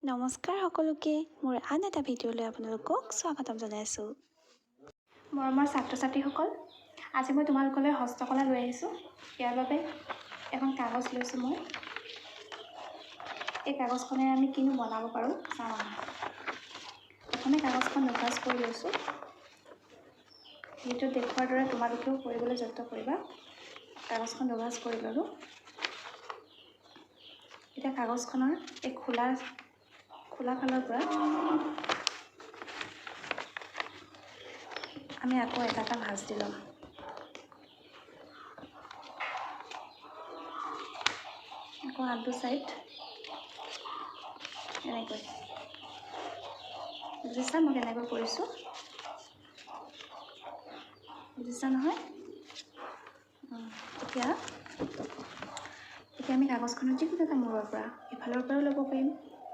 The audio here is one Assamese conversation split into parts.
নমস্কাৰ সকলোকে মোৰ আন এটা ভিডিঅ'লৈ আপোনালোকক স্বাগতম জনাইছোঁ। মৰমৰ ছাত্ৰ ছাত্ৰীসকল, আজি মই তোমালোকলৈ হস্তকলা লৈ আহিছোঁ। ইয়াৰ বাবে এখন কাগজ লৈছোঁ মই। এই কাগজখনেৰে আমি কিনো বনাব পাৰোঁ চাওঁ। প্ৰথমে কাগজখন নভাজ কৰি লৈছোঁ। ভিডিঅ'ত দেখুৱাৰ দৰে তোমালোকেও কৰিবলৈ যত্ন কৰিবা। কাগজখন নভাজ কৰি ল'লোঁ। এতিয়া কাগজখনৰ এই খোলা ফালৰ পৰা আমি আকৌ এটা ভাঁজ দি ল'ম। আকৌ আনটো ছাইড এনেকৈ। বুজিছা মই কেনেকৈ কৰিছোঁ? বুজিছা নহয়? এতিয়া আমি কাগজখনৰ যিকোনো এটা মূৰৰ পৰা এফালৰ পৰাও ল'ব পাৰিম,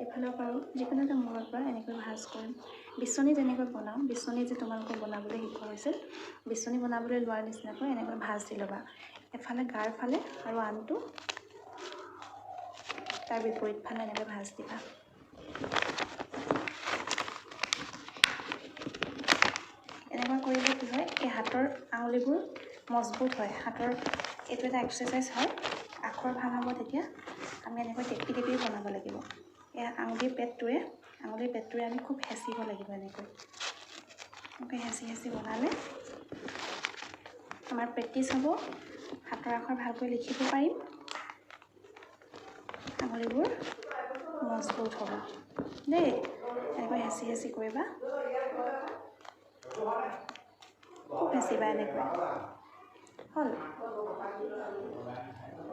এফালৰ পৰাও যিকোনো এটা মূৰৰ পৰা এনেকৈ ভাঁজ কৰিম। বিচনী যেনেকৈ বনাওঁ, বিচনী যে তোমালোকক বনাবলৈ শিকোৱা হৈছিল, বিচনী বনাবলৈ লোৱাৰ নিচিনাকৈ এনেকৈ ভাঁজ দি ল'বা। এফালে গাৰ ফালে আৰু আনটো তাৰ বিপৰীত ফালে এনেকৈ ভাঁজ দিবা। এনেকুৱা কৰিলে কি হয়, এই হাতৰ আঙুলিবোৰ মজবুত হয়। হাতৰ এইটো এটা এক্সাৰচাইজ হয়, আখৰ ভাল হ'ব। তেতিয়া আমি এনেকৈ টেপি বনাব লাগিব। এই আঙুলিৰ পেটটোৰে আমি খুব হেঁচিব লাগিব। এনেকৈ হেঁচি বনালে আমাৰ প্ৰেক্টিছ হ'ব, হাতৰ আখৰ ভালকৈ লিখিব পাৰিম, আঙুলিবোৰ মজবুত হ'ব দেই। এনেকৈ হেঁচি কৰিবা, খুব হেঁচিবা। এনেকৈ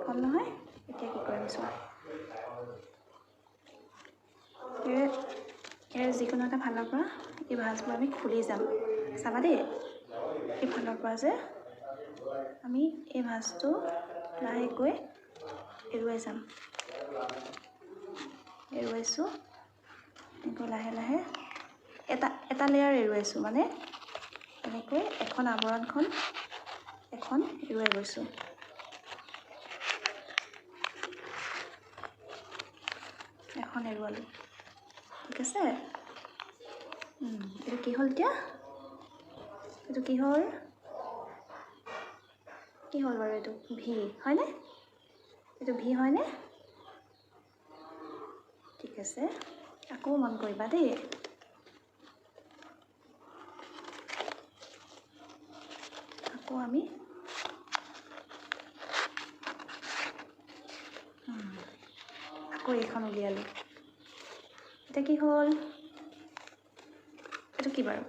হ'ল নহয়? এতিয়া কি কৰিম চোৱা। ইয়াৰ যিকোনো এটা ফালৰ পৰা এই ভাঁজবোৰ আমি খুলি যাম। চাবা দেই, এই ফালৰ পৰা যে আমি এই ভাঁজটো লাহেকৈ এৰুৱাই যাম। এৰুৱাইছোঁ এনেকৈ লাহে লাহে এটা লেয়াৰ এৰুৱাইছোঁ, মানে এনেকৈ এখন আৱৰণখন এৰুৱাই গৈছোঁ। এখন এৰুৱালোঁ, ঠিক আছে। এইটো কি হ'ল এতিয়া? এইটো কি হ'ল বাৰু? এইটো ভি হয়নে? এইটো ভি হয়নে? ঠিক আছে, আকৌ মন কৰিবা দেই। আকৌ আমি আকৌ এইখন উলিয়ালোঁ। এতিয়া কি হ'ল? এইটো কি বাৰু?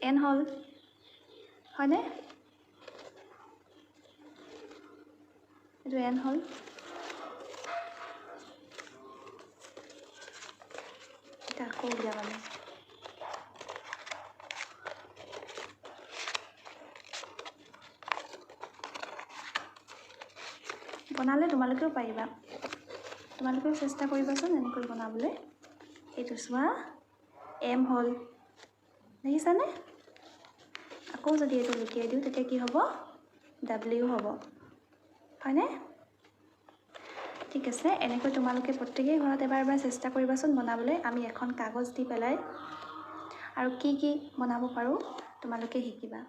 এন হ'ল হয়নে? এইটো এন হ'ল। এতিয়া আকৌ উলিয়াবানে। বনালে তোমালোকেও পাৰিবা। তোমালোকেও চেষ্টা কৰিবাচোন এনেকৈ বনাবলৈ। এইটো চোৱা, এম হ'ল, দেখিছানে? আকৌ যদি এইটো লুকিয়াই দিওঁ তেতিয়া কি হ'ব? ডাব্লিউ হ'ব, হয়নে? ঠিক আছে, এনেকৈ তোমালোকে প্ৰত্যেকেই ঘৰত এবাৰ চেষ্টা কৰিবাচোন বনাবলৈ। আমি এখন কাগজ দি পেলাই আৰু কি বনাব পাৰোঁ তোমালোকে শিকিবা।